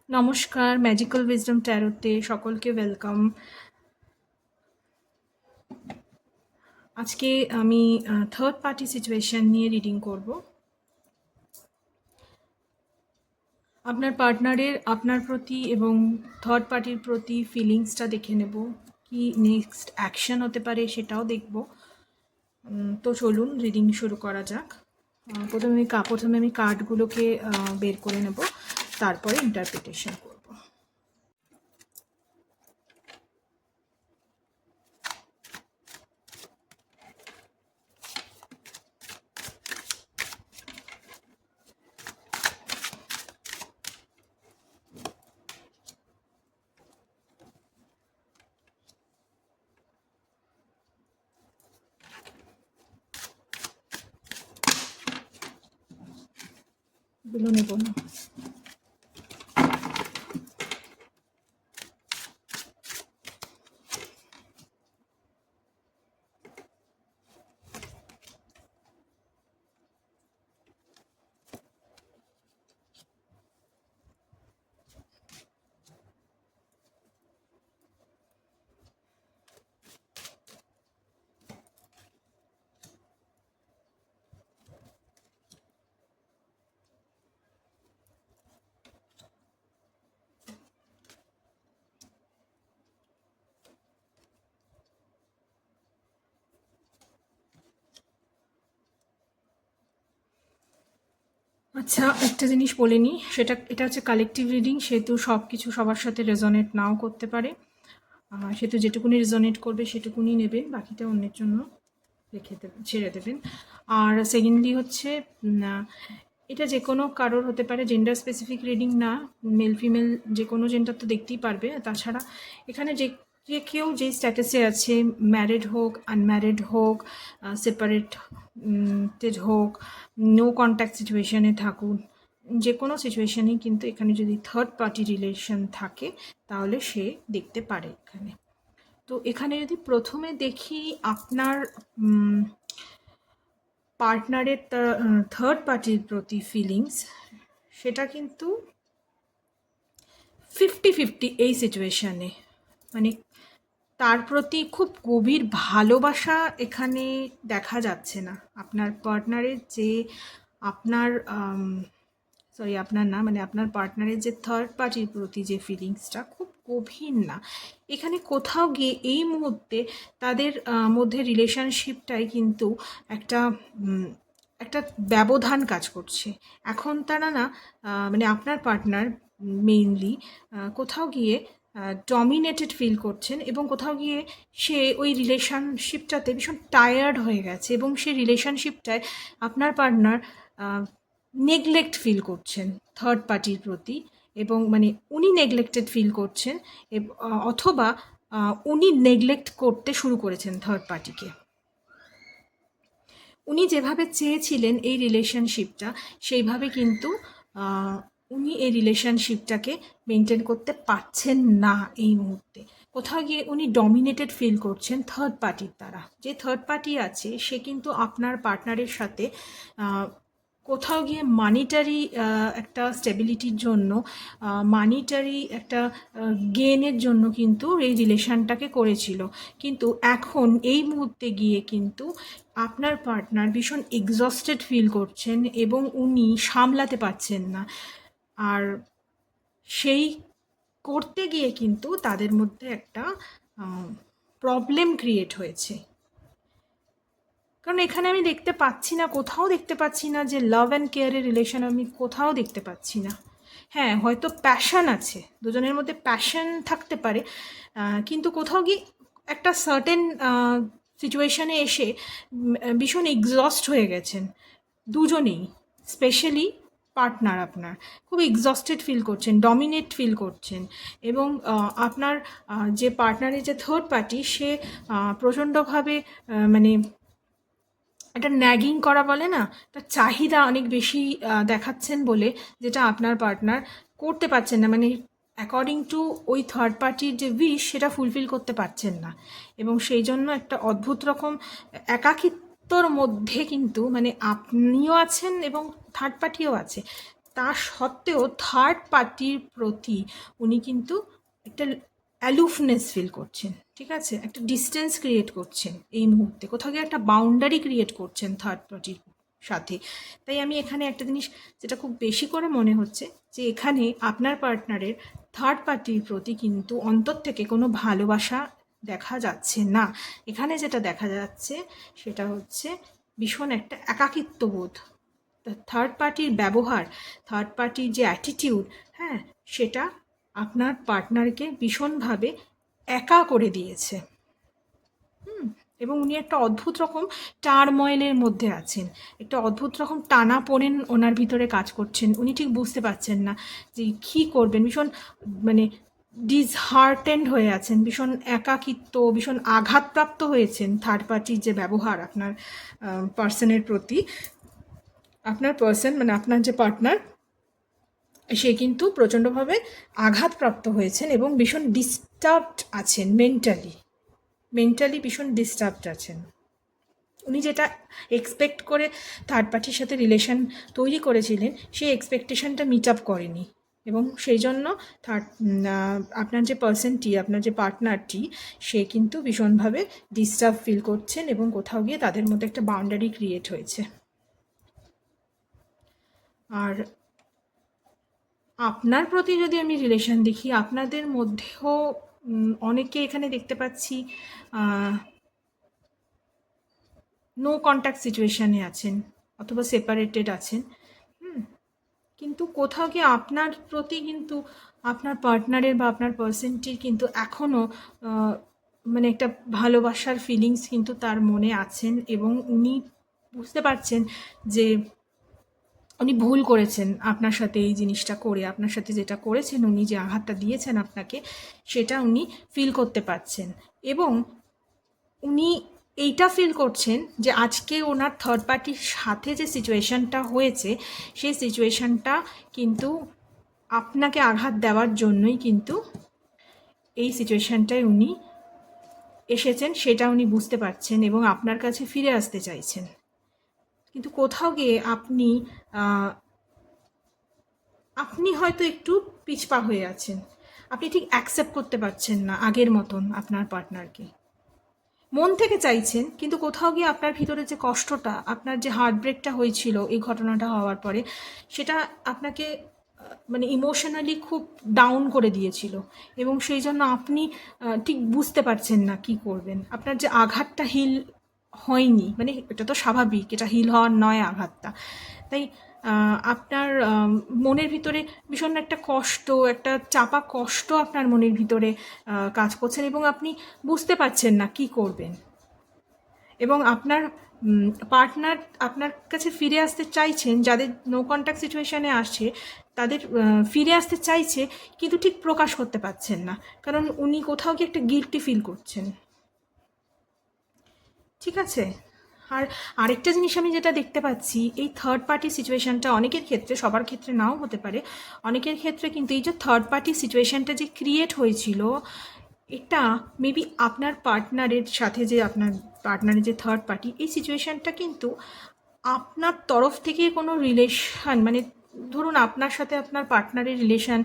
নমস্কার, magical wisdom ট্যারোতে সকলকে welcome. আজকে আমি থার্ড পার্টি সিচুয়েশন নিয়ে রিডিং করব। আপনার পার্টনারের আপনার প্রতি এবং থার্ড পার্টির প্রতি ফিলিংসটা দেখে নেব, কি নেক্সট অ্যাকশন হতে পারে সেটাও দেখব। তো চলুন রিডিং শুরু করা যাক। প্রথমে আমি কার্ডগুলোকে বের করে নেব, তারপরে ইন্টারপ্রিটেশন করব। এগুলো নেব না। আচ্ছা, একটা জিনিস বলে নিই, এটা হচ্ছে কালেকটিভ রিডিং, সেহেতু সব কিছু সবার সাথে রেজনেট নাও করতে পারে। সেহেতু যেটুকুনি রেজনেট করবে সেটুকুনি নেবেন, বাকিটা অন্যের জন্য ছেড়ে দেবেন। আর সেকেন্ডলি হচ্ছে এটা যে কোনো কারোর হতে পারে, জেন্ডার স্পেসিফিক রিডিং না, মেল ফিমেল যে কোনো জেন্ডার তো দেখতেই পারবে। তাছাড়া এখানে যে কেউ যে স্ট্যাটাসে আছে, ম্যারিড হোক, আনম্যারিড হোক, সেপারেটেড হোক, নো কন্ট্যাক্ট সিচুয়েশানে থাকুন, যে কোনো সিচুয়েশানেই কিন্তু এখানে যদি থার্ড পার্টি রিলেশন থাকে তাহলে সে দেখতে পারে এখানে। তো এখানে যদি প্রথমে দেখি আপনার পার্টনারের থার্ড পার্টির প্রতি ফিলিংস, সেটা কিন্তু 50-50 এই সিচুয়েশানে। মানে তার প্রতি খুব গভীর ভালোবাসা এখানে দেখা যাচ্ছে না। আপনার পার্টনারের যে আপনার আপনার না, মানে আপনার পার্টনারের যে থার্ড পার্টির প্রতি যে ফিলিংসটা খুব গভীর না। এখানে কোথাও গিয়ে এই মুহূর্তে তাদের মধ্যে রিলেশনশিপটাই কিন্তু একটা একটা ব্যবধান কাজ করছে। এখন তারা না, মানে আপনার পার্টনার মেইনলি কোথাও গিয়ে ডমিনেটেড ফিল করছেন, এবং কোথাও গিয়ে সে ওই রিলেশনশিপটাতে ভীষণ টায়ার্ড হয়ে গেছে, এবং সেই রিলেশনশিপটায় আপনার পার্টনার নেগলেক্ট ফিল করছেন থার্ড পার্টির প্রতি, এবং মানে উনি নেগলেক্টেড ফিল করছেন, অথবা উনি নেগলেক্ট করতে শুরু করেছেন থার্ড পার্টিকে। উনি যেভাবে চেয়েছিলেন এই রিলেশনশিপটা, সেইভাবে কিন্তু উনি এই রিলেশনশিপটাকে মেনটেন করতে পারছেন না এই মুহূর্তে। কোথাও গিয়ে উনি ডমিনেটেড ফিল করছেন থার্ড পার্টির দ্বারা। যে থার্ড পার্টি আছে সে কিন্তু আপনার পার্টনারের সাথে কোথাও গিয়ে মানিটারি একটা স্টেবিলিটির জন্য, মানিটারি একটা গেনের জন্য কিন্তু এই রিলেশনটাকে করেছিল। কিন্তু এখন এই মুহূর্তে গিয়ে কিন্তু আপনার পার্টনার ভীষণ এক্সস্টেড ফিল করছেন, এবং উনি সামলাতে পারছেন না। আর সেই করতে গিয়ে কিন্তু তাদের মধ্যে একটা প্রবলেম ক্রিয়েট হয়েছে। কারণ এখানে আমি দেখতে পাচ্ছি না, কোথাও দেখতে পাচ্ছি না যে লাভ অ্যান্ড কেয়ারের রিলেশন আমি কোথাও দেখতে পাচ্ছি না। হ্যাঁ, হয়তো প্যাশন আছে, দুজনের মধ্যে প্যাশন থাকতে পারে, কিন্তু কোথাও গিয়ে একটা সার্টেন সিচুয়েশানে এসে ভীষণ এক্সস্ট হয়ে গেছেন দুজনেই। স্পেশালি পার্টনার আপনার খুব এক্সস্টেড ফিল করছেন, ডমিনেট ফিল করছেন, এবং আপনার যে পার্টনারের যে থার্ড পার্টি, সে প্রচণ্ডভাবে মানে একটা ন্যাগিং করা বলে না, তার চাহিদা অনেক বেশি দেখাচ্ছেন বলে, যেটা আপনার পার্টনার করতে পারছেন না। মানে অ্যাকর্ডিং টু ওই থার্ড পার্টির যে উইশ, সেটা ফুলফিল করতে পারছেন না, এবং সেই জন্য একটা অদ্ভুত রকম একাকিত্বর মধ্যে কিন্তু, মানে আপনিও আছেন এবং থার্ড পার্টিও আছে, তা সত্ত্বেও থার্ড পার্টির প্রতি উনি কিন্তু একটা অ্যালুফনেস ফিল করছেন, ঠিক আছে, একটা ডিস্টেন্স ক্রিয়েট করছেন এই মুহূর্তে, কোথাও গিয়ে একটা বাউন্ডারি ক্রিয়েট করছেন থার্ড পার্টির সাথে। তাই আমি এখানে একটা জিনিস যেটা খুব বেশি করে মনে হচ্ছে যে এখানে আপনার পার্টনারের থার্ড পার্টির প্রতি কিন্তু অন্তর থেকে কোনো ভালোবাসা দেখা যাচ্ছে না। এখানে যেটা দেখা যাচ্ছে সেটা হচ্ছে ভীষণ একটা একাকিত্ববোধ। থার্ড পার্টির ব্যবহার, থার্ড পার্টির যে অ্যাটিটিউড, হ্যাঁ, সেটা আপনার পার্টনারকে ভীষণভাবে একা করে দিয়েছে। এবং উনি একটা অদ্ভুত রকম টার্ময়েলের মধ্যে আছেন, একটা অদ্ভুত রকম টানাপোড়েন ওনার ভিতরে কাজ করছেন। উনি ঠিক বুঝতে পারছেন না যে কী করবেন, ভীষণ মানে ডিসহার্টেন্ড হয়ে আছেন, ভীষণ একাকিত্ব, ভীষণ আঘাতপ্রাপ্ত হয়েছেন থার্ড পার্টির যে ব্যবহার আপনার পার্সনের প্রতি। আপনার পার্সন মানে আপনার যে পার্টনার, সে কিন্তু প্রচণ্ডভাবে আঘাতপ্রাপ্ত হয়েছেন এবং ভীষণ ডিস্টার্বড আছেন মেন্টালি ভীষণ ডিস্টার্বড আছেন। উনি যেটা এক্সপেক্ট করে থার্ড পার্টির সাথে রিলেশন তৈরি করেছিলেন সেই এক্সপেকটেশনটা মিট আপ করেনি, এবং সেই জন্য আপনার যে পার্সনটি, আপনার যে পার্টনারটি, সে কিন্তু ভীষণভাবে ডিস্টার্ব ফিল করছেন এবং কোথাও গিয়ে তাদের মধ্যে একটা বাউন্ডারি ক্রিয়েট হয়েছে। আর আপনার প্রতি যদি আমি রিলেশন দেখি, আপনাদের মধ্যেও অনেকে এখানে দেখতে পাচ্ছি নো কন্ট্যাক্ট সিচুয়েশানে আছেন অথবা সেপারেটেড আছেন। কিন্তু কোথাও গিয়ে আপনার প্রতি কিন্তু আপনার পার্টনারের বা আপনার পার্সনটির কিন্তু এখনও মানে একটা ভালোবাসার ফিলিংস কিন্তু তার মনে আছেন, এবং উনি বুঝতে পারছেন যে উনি ভুল করেছেন আপনার সাথে এই জিনিসটা করে, আপনার সাথে যেটা করেছেন, উনি যে আঘাতটা দিয়েছেন আপনাকে, সেটা উনি ফিল করতে পারছেন। এবং উনি এইটা ফিল করছেন যে আজকে ওনার থার্ড পার্টির সাথে যে সিচুয়েশানটা হয়েছে, সেই সিচুয়েশানটা কিন্তু আপনাকে আঘাত দেওয়ার জন্যই কিন্তু এই সিচুয়েশানটায় উনি এসেছেন, সেটা উনি বুঝতে পারছেন এবং আপনার কাছে ফিরে আসতে চাইছেন। কিন্তু কোথাও গিয়ে আপনি হয়তো একটু পিছপা হয়ে আছেন, আপনি ঠিক অ্যাকসেপ্ট করতে পারছেন না আগের মতন আপনার পার্টনারকে। মন থেকে চাইছেন, কিন্তু কোথাও গিয়ে আপনার ভিতরে যে কষ্টটা, আপনার যে হার্টব্রেকটা হয়েছিল এই ঘটনাটা হওয়ার পরে, সেটা আপনাকে মানে ইমোশনালি খুব ডাউন করে দিয়েছিল, এবং সেই জন্য আপনি ঠিক বুঝতে পারছেন না কি করবেন। আপনার যে আঘাতটা হিল হয়নি, মানে এটা তো স্বাভাবিক, এটা হিল হওয়ার নয় আঘাতটা। তাই আপনার মনের ভিতরে ভীষণ একটা কষ্ট, একটা চাপা কষ্ট আপনার মনের ভিতরে কাজ করছেন, এবং আপনি বুঝতে পারছেন না কি করবেন। এবং আপনার পার্টনার আপনার কাছে ফিরে আসতে চাইছেন, যাদের নো কন্ট্যাক্ট সিচুয়েশানে আসছে তাদের ফিরে আসতে চাইছে, কিন্তু ঠিক প্রকাশ করতে পারছেন না, কারণ উনি কোথাও গিয়ে একটা গিল্টি ফিল করছেন। ঠিক আছে। আর আরেকটা জিনিস আমি যেটা দেখতে পাচ্ছি, এই থার্ড পার্টি সিচুয়েশানটা অনেকের ক্ষেত্রে, সবার ক্ষেত্রে নাও হতে পারে, অনেকের ক্ষেত্রে কিন্তু এই যে থার্ড পার্টি সিচুয়েশানটা যে ক্রিয়েট হয়েছিল, এটা মেবি আপনার পার্টনারের সাথে, যে আপনার পার্টনারের যে থার্ড পার্টি, এই সিচুয়েশানটা কিন্তু আপনার তরফ থেকে কোনো রিলেশান, মানে ধরুন আপনার সাথে আপনার পার্টনারের রিলেশান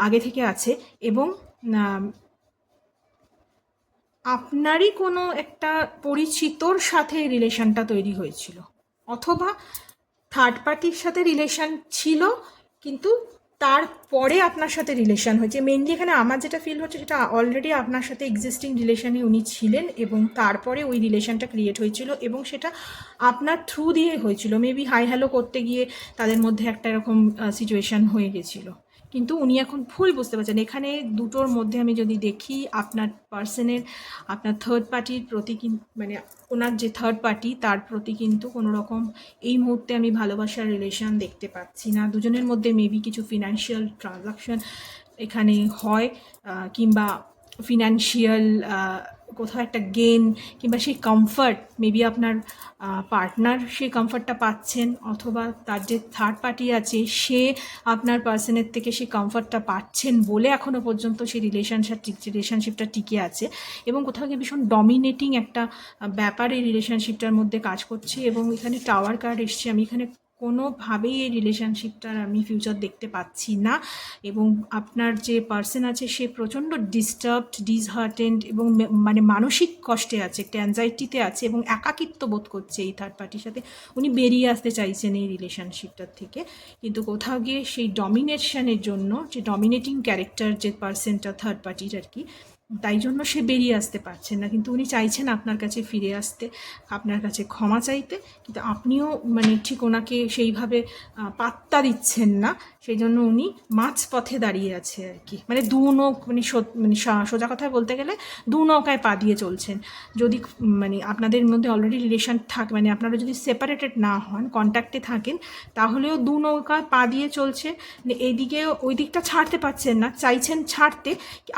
আগে থেকে আছে, এবং আপনারই কোনো একটা পরিচিতর সাথে রিলেশানটা তৈরি হয়েছিল, অথবা থার্ড পার্টির সাথে রিলেশান ছিল কিন্তু তারপরে আপনার সাথে রিলেশান হয়েছে। মেনলি এখানে আমার যেটা ফিল হচ্ছে, সেটা অলরেডি আপনার সাথে এক্সিস্টিং রিলেশানে উনি ছিলেন, এবং তারপরে ওই রিলেশানটা ক্রিয়েট হয়েছিল, এবং সেটা আপনার থ্রু দিয়ে হয়েছিল। মেবি হাই হ্যালো করতে গিয়ে তাদের মধ্যে একটা এরকম সিচুয়েশান হয়ে গেছিলো, কিন্তু উনি এখন ভুল বুঝতে পারছেন। এখানে দুটোর মধ্যে আমি যদি দেখি, আপনার পার্সনের, আপনার থার্ড পার্টির প্রতি মানে ওনার যে থার্ড পার্টি, তার প্রতি কিন্তু কোনো রকম এই মুহূর্তে আমি ভালোবাসার রিলেশন দেখতে পাচ্ছি না। দুজনের মধ্যে মেবি কিছু ফিনান্সিয়াল ট্রানজাকশন এখানে হয়, কিংবা ফিনান্সিয়াল কোথাও একটা গেন, কিংবা সেই কমফর্ট, মেবি আপনার পার্টনার সেই কমফর্টটা পাচ্ছেন, অথবা তার যে থার্ড পার্টি আছে সে আপনার পার্সনের থেকে সেই কমফর্টটা পাচ্ছেন বলে এখনও পর্যন্ত সেই রিলেশনশিপটা টিকে আছে, এবং কোথাও গিয়ে ভীষণ ডমিনেটিং একটা ব্যাপার এই রিলেশনশিপটার মধ্যে কাজ করছে। এবং এখানে টাওয়ার কার্ড এসছে, আমি এখানে কোনোভাবেই এই রিলেশনশিপটার আমি ফিউচার দেখতে পাচ্ছি না। এবং আপনার যে পার্সন আছে সে প্রচণ্ড ডিস্টার্বড, ডিসহার্টেন্ড এবং মানে মানসিক কষ্টে আছে, একটা অ্যাংজাইটিতে আছে এবং একাকিত্ব বোধ করছে এই থার্ড পার্টির সাথে। উনি বেরিয়ে আসতে চাইছেন এই রিলেশনশিপটার থেকে, কিন্তু কোথাও গিয়ে সেই ডমিনেশনের জন্য, যে ডমিনেটিং ক্যারেক্টার যে পার্সনটা থার্ড পার্টির আর কি, তাই জন্য সে বেরিয়ে আসতে পারছেন না। কিন্তু উনি চাইছেন আপনার কাছে ফিরে আসতে, আপনার কাছে ক্ষমা চাইতে, কিন্তু আপনিও মানে ঠিক ওনাকে সেইভাবে পাত্তা দিচ্ছেন না। সেই জন্য উনি মাঝপথে দাঁড়িয়ে আছে আর কি, মানে দু নৌক মানে মানে সোজা কথায় বলতে গেলে দু নৌকায় পা দিয়ে চলছেন। যদি মানে আপনাদের মধ্যে অলরেডি রিলেশন থাকে, মানে আপনারা যদি সেপারেটেড না হন, কন্ট্যাক্টে থাকেন, তাহলেও দু নৌকায় পা দিয়ে চলছে। মানে এইদিকে ওই দিকটা ছাড়তে পারছেন না, চাইছেন ছাড়তে,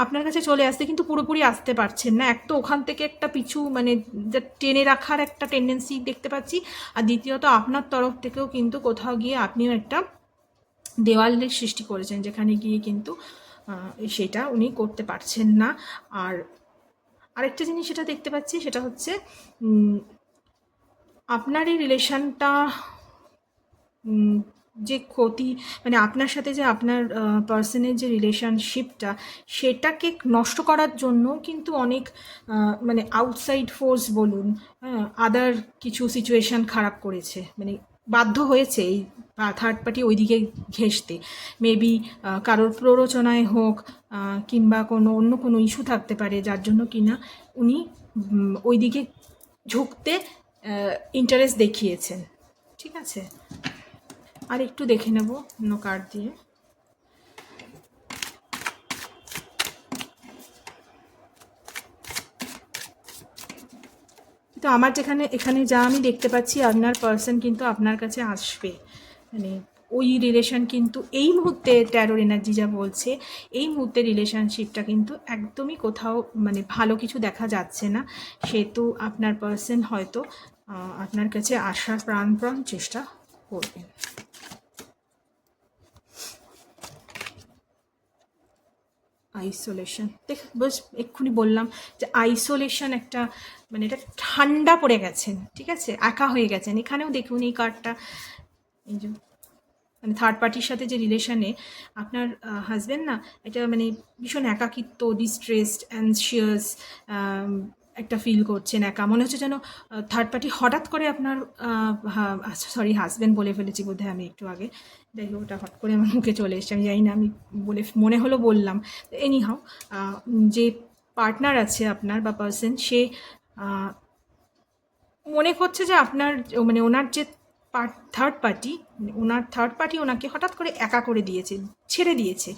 আপনার কাছে চলে আসতে, কিন্তু পুরোপুরি আসতে পারছেন না। এক তো ওখান থেকে একটা পিছু মানে টেনে রাখার একটা টেন্ডেন্সি দেখতে পাচ্ছি, আর দ্বিতীয়ত আপনার তরফ থেকেও কিন্তু কোথাও গিয়ে আপনিও একটা দেওয়ালের সৃষ্টি করেছেন, যেখানে গিয়ে কিন্তু সেটা উনি করতে পারছেন না। আর আরেকটা জিনিস সেটা দেখতে পাচ্ছি, সেটা হচ্ছে আপনার এই রিলেশনটা যে ক্ষতি, মানে আপনার সাথে যে আপনার পার্সনের যে রিলেশনশিপটা, সেটাকে নষ্ট করার জন্য কিন্তু অনেক মানে আউটসাইড ফোর্স বলুন, আদার কিছু সিচুয়েশান খারাপ করেছে, মানে বাধ্য হয়েছে এই থার্ড পার্টি ওইদিকে ঘেঁষতে। মেবি কারোর প্ররোচনায় হোক, কিংবা অন্য কোনো ইস্যু থাকতে পারে, যার জন্য কিনা উনি ওইদিকে ঝুঁকতে ইন্টারেস্ট দেখিয়েছেন। ঠিক আছে, আর একটু দেখে নেব অন্য কার্ড দিয়ে। তো আমার এখানে যা আমি দেখতে পাচ্ছি, আপনার পার্সন কিন্তু আপনার কাছে আসবে, মানে ওই রিলেশন কিন্তু এই মুহূর্তে ট্যারোর এনার্জি যা বলছে, এই মুহূর্তে রিলেশনশিপটা কিন্তু একদমই কোথাও মানে ভালো কিছু দেখা যাচ্ছে না। সেহেতু আপনার পার্সন হয়তো আপনার কাছে আসার প্রাণপণ চেষ্টা করবেন। আইসোলেশন বস এক্ষুনি বললাম যে আইসোলেশন একটা, মানে এটা ঠান্ডা পড়ে গেছেন, ঠিক আছে, একা হয়ে গেছেন। এখানেও দেখুন এই কার্ডটা, এই যে মানে থার্ড পার্টির সাথে যে রিলেশনে আপনার হাজব্যান্ড না, এটা মানে ভীষণ একাকিত্ব, ডিস্ট্রেসড, অ্যানশিয়াস একটা ফিল করছেন, একা মনে হচ্ছে যেন থার্ড পার্টি হঠাৎ করে আপনার সরি হাজব্যান্ড বলে ফেলেছি বোধহয় আমি একটু আগে, যাই হোক ওটা হট করে আমার মুখে চলে এসছে, আমি জানি না, আমি মনে হলো বললাম। এনি হাউ, যে পার্টনার আছে আপনার বা পার্সন, সে মনে করছে যে আপনার মানে ওনার যে থার্ড পার্টি, ওনার থার্ড পার্টি ওনাকে হঠাৎ করে একা করে দিয়েছে, ছেড়ে দিয়েছে।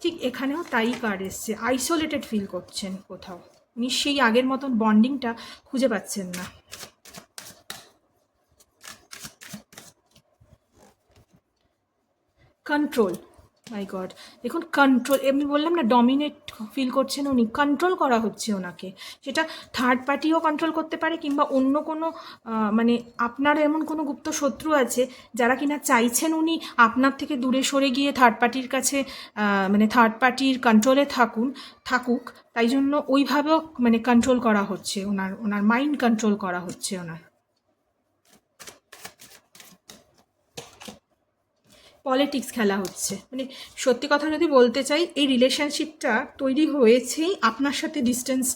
ঠিক এখানেও তাই কার্ড এসছে, আইসোলেটেড ফিল করছেন কোথাও, উনি সেই আগের মতন বন্ডিংটা খুঁজে পাচ্ছেন না। কন্ট্রোল, মাই গড, দেখুন কন্ট্রোল, আমি বললাম না ডমিনেট ফিল করছেন উনি, কন্ট্রোল করা হচ্ছে ওনাকে। সেটা থার্ড পার্টিও কন্ট্রোল করতে পারে, কিংবা অন্য কোনো মানে আপনার এমন কোনো গুপ্ত শত্রু আছে যারা কিনা চাইছেন উনি আপনার থেকে দূরে সরে গিয়ে থার্ড পার্টির কাছে মানে থার্ড পার্টির কন্ট্রোলে থাকুক, তাই জন্য ওইভাবেও মানে কন্ট্রোল করা হচ্ছে, ওনার মাইন্ড কন্ট্রোল করা হচ্ছে ওনার। পলিটিক্স খেলা হচ্ছে, মানে সত্যি কথা যদি বলতে চাই, এই রিলেশনশিপটা তৈরি হয়েছেই আপনার সাথে ডিস্টেন্স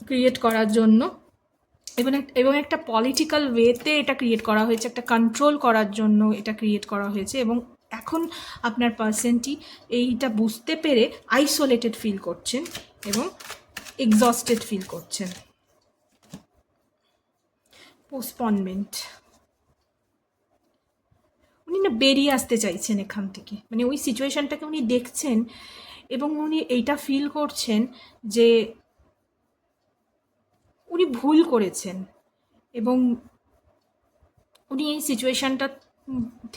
ক্রিয়েট করার জন্য, এবং একটা পলিটিক্যাল ওয়েতে এটা ক্রিয়েট করা হয়েছে, একটা কন্ট্রোল করার জন্য এটা ক্রিয়েট করা হয়েছে। এবং এখন আপনার পার্সনটি এইটা বুঝতে পেরে আইসোলেটেড ফিল করছেন এবং এক্সস্টেড ফিল করছেন। পোস্টপনমেন্ট, উনি না বেরিয়ে আসতে চাইছেন এখান থেকে, মানে ওই সিচুয়েশানটাকে উনি দেখছেন এবং উনি এইটা ফিল করছেন যে উনি ভুল করেছেন, এবং উনি এই সিচুয়েশানটা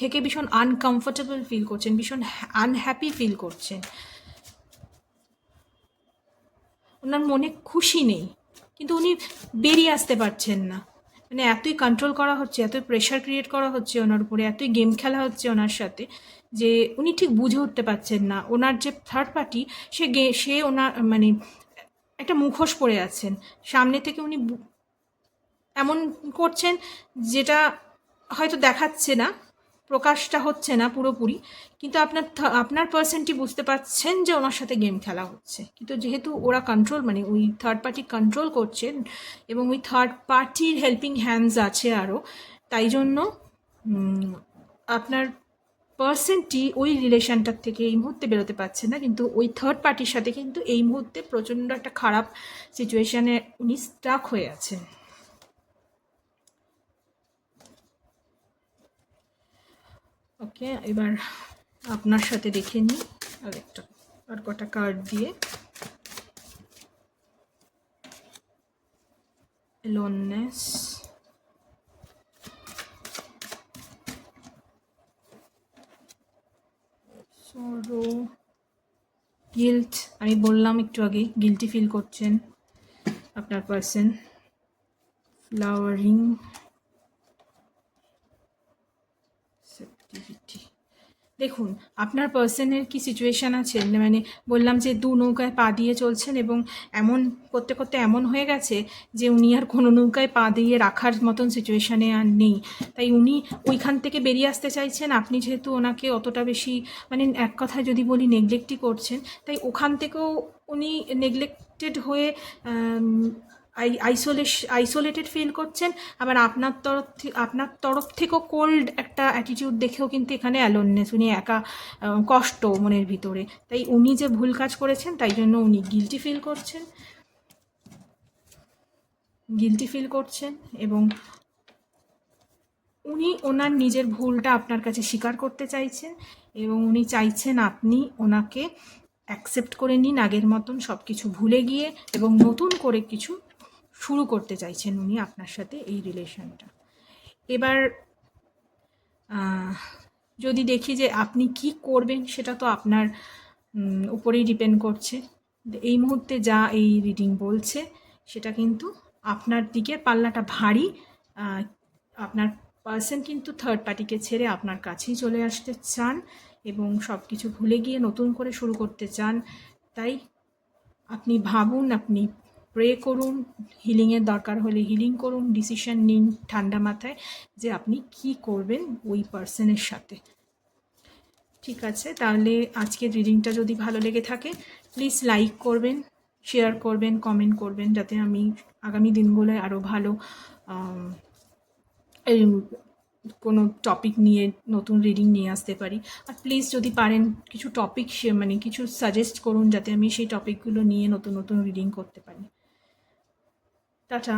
থেকে ভীষণ আনকমফোর্টেবল ফিল করছেন, ভীষণ আনহ্যাপি ফিল করছেন, ওনার মনে খুশি নেই, কিন্তু উনি বেরিয়ে আসতে পারছেন না। মানে এতই কন্ট্রোল করা হচ্ছে, এতই প্রেশার ক্রিয়েট করা হচ্ছে ওনার উপরে, এতই গেম খেলা হচ্ছে ওনার সাথে, যে উনি ঠিক বুঝে উঠতে পারছেন না ওনার যে থার্ড পার্টি, সে ওনার মানে একটা মুখোশ পরে আছেন সামনে থেকে, উনি এমন করছেন যেটা হয়তো দেখাচ্ছে না, প্রকাশটা হচ্ছে না পুরোপুরি, কিন্তু আপনার পার্সনটি বুঝতে পারছেন যে ওনার সাথে গেম খেলা হচ্ছে, কিন্তু যেহেতু ওরা কন্ট্রোল মানে ওই থার্ড পার্টি কন্ট্রোল করছেন এবং ওই থার্ড পার্টির হেল্পিং হ্যান্ডস আছে আরও, তাই জন্য আপনার পার্সনটি ওই রিলেশনটার থেকে এই মুহূর্তে বেরোতে পারছে না, কিন্তু ওই থার্ড পার্টির সাথে কিন্তু এই মুহূর্তে প্রচণ্ড একটা খারাপ সিচুয়েশানে উনি স্টাক হয়ে আছেন। ওকে, এবার আপনার সাথে দেখে নিই আর কটা কার্ড দিয়ে। লোননেস, সরো, গিল্ট, আমি বললাম একটু আগে গিল্টি ফিল করছেন আপনার পার্সন, ফ্লাওয়ারিং, সেপ্টিভিটি। দেখুন আপনার পার্সনের কি সিচুয়েশান আছে, মানে বললাম যে দু নৌকায় পা দিয়ে চলছেন এবং এমন করতে করতে এমন হয়ে গেছে যে উনি আর কোনো নৌকায় পা দিয়ে রাখার মতন সিচুয়েশানে আর নেই, তাই উনি ওইখান থেকে বেরিয়ে আসতে চাইছেন। আপনি যেহেতু ওনাকে অতটা বেশি মানে এক কথায় যদি বলি নেগলেক্টই করছেন, তাই ওখান থেকেও উনি নেগলেক্টেড হয়ে আইসোলেটেড ফিল করছেন। আবার আপনার তরফ থেকেও কোল্ড একটা অ্যাটিটিউড দেখেও কিন্তু এখানে অ্যালোননেস, উনি একা, কষ্ট মনের ভিতরে, তাই উনি যে ভুল কাজ করেছেন তাই জন্য উনি গিল্টি ফিল করছেন এবং উনি ওনার নিজের ভুলটা আপনার কাছে স্বীকার করতে চাইছেন এবং উনি চাইছেন আপনি ওনাকে অ্যাকসেপ্ট করে নিন আগের মতন, সব কিছু ভুলে গিয়ে, এবং নতুন করে কিছু শুরু করতে চাইছেন উনি আপনার সাথে এই রিলেশনটা। এবার যদি দেখি যে আপনি কি করবেন সেটা তো আপনার উপরেই ডিপেন্ড করছে। এই মুহূর্তে যা এই রিডিং বলছে সেটা কিন্তু আপনার দিকে পাল্লাটা ভারী। আপনার পার্সন কিন্তু থার্ড পার্টিকে ছেড়ে আপনার কাছেই চলে আসতে চান এবং সব কিছু ভুলে গিয়ে নতুন করে শুরু করতে চান। তাই আপনি ভাবুন, আপনি প্রে করুন, হিলিংয়ের দরকার হলে হিলিং করুন, ডিসিশন নিন ঠান্ডা মাথায় যে আপনি কি করবেন ওই পার্সনের সাথে। ঠিক আছে, তাহলে আজকের রিডিংটা যদি ভালো লেগে থাকে প্লিজ লাইক করবেন, শেয়ার করবেন, কমেন্ট করবেন, যাতে আমি আগামী দিনগুলোয় আরও ভালো কোনো টপিক নিয়ে নতুন রিডিং নিয়ে আসতে পারি। আর প্লিজ যদি পারেন কিছু টপিক মানে কিছু সাজেস্ট করুন যাতে আমি সেই টপিকগুলো নিয়ে নতুন নতুন রিডিং করতে পারি। টাটা।